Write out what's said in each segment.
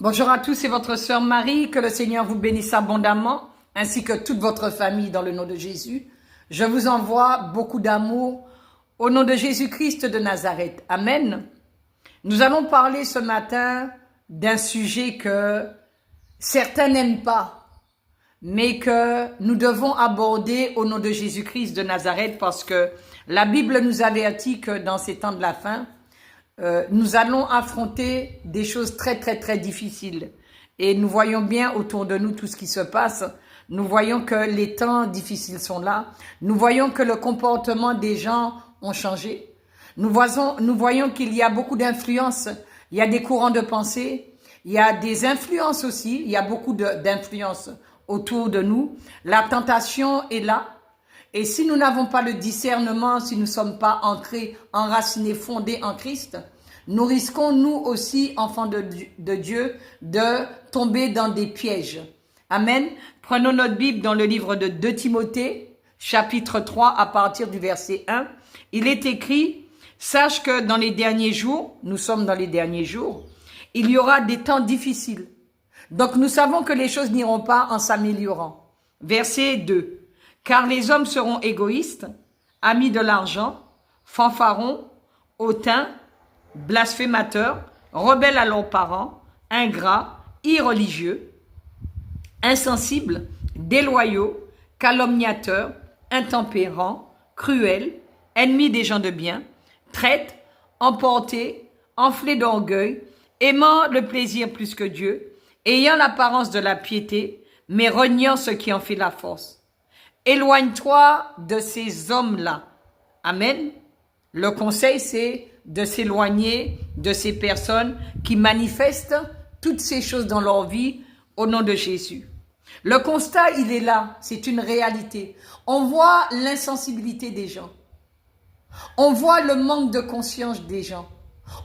Bonjour à tous, c'est votre sœur Marie, que le Seigneur vous bénisse abondamment, ainsi que toute votre famille dans le nom de Jésus. Je vous envoie beaucoup d'amour au nom de Jésus-Christ de Nazareth. Amen. Nous allons parler ce matin d'un sujet que certains n'aiment pas, mais que nous devons aborder au nom de Jésus-Christ de Nazareth, parce que la Bible nous avertit que dans ces temps de la fin, nous allons affronter des choses très difficiles. Et nous voyons bien autour de nous tout ce qui se passe. Nous voyons que les temps difficiles sont là. Nous voyons que le comportement des gens ont changé. Nous voyons qu'il y a beaucoup d'influences. Il y a des courants de pensée. Il y a des influences aussi. Il y a beaucoup d'influences autour de nous. La tentation est là. Et si nous n'avons pas le discernement, si nous ne sommes pas ancrés, enracinés, fondés en Christ, nous risquons, nous aussi, enfants de Dieu, de tomber dans des pièges. Amen. Prenons notre Bible dans le livre de 2 Timothée, chapitre 3, à partir du verset 1. Il est écrit, « Sache que dans les derniers jours, nous sommes dans les derniers jours, il y aura des temps difficiles. Donc nous savons que les choses n'iront pas en s'améliorant. » Verset 2. Car les hommes seront égoïstes, amis de l'argent, fanfarons, hautains, blasphémateurs, rebelles à leurs parents, ingrats, irreligieux, insensibles, déloyaux, calomniateurs, intempérants, cruels, ennemis des gens de bien, traîtres, emportés, enflés d'orgueil, aimant le plaisir plus que Dieu, ayant l'apparence de la piété, mais reniant ce qui en fait la force. Éloigne-toi de ces hommes-là. Amen. Le conseil, c'est de s'éloigner de ces personnes qui manifestent toutes ces choses dans leur vie au nom de Jésus. Le constat, il est là. C'est une réalité. On voit l'insensibilité des gens. On voit le manque de conscience des gens.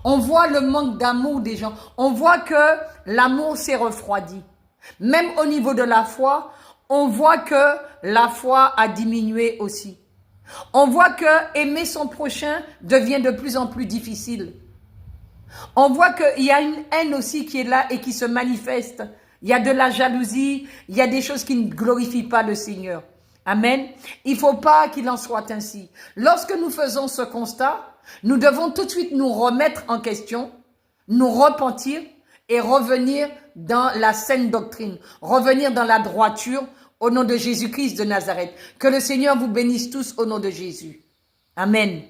On voit le manque d'amour des gens. On voit que l'amour s'est refroidi. Même au niveau de la foi, on voit que la foi a diminué aussi. On voit que aimer son prochain devient de plus en plus difficile. On voit qu'il y a une haine aussi qui est là et qui se manifeste. Il y a de la jalousie, il y a des choses qui ne glorifient pas le Seigneur. Amen. Il ne faut pas qu'il en soit ainsi. Lorsque nous faisons ce constat, nous devons tout de suite nous remettre en question, nous repentir et revenir dans la saine doctrine, revenir dans la droiture au nom de Jésus-Christ de Nazareth. Que le Seigneur vous bénisse tous au nom de Jésus. Amen.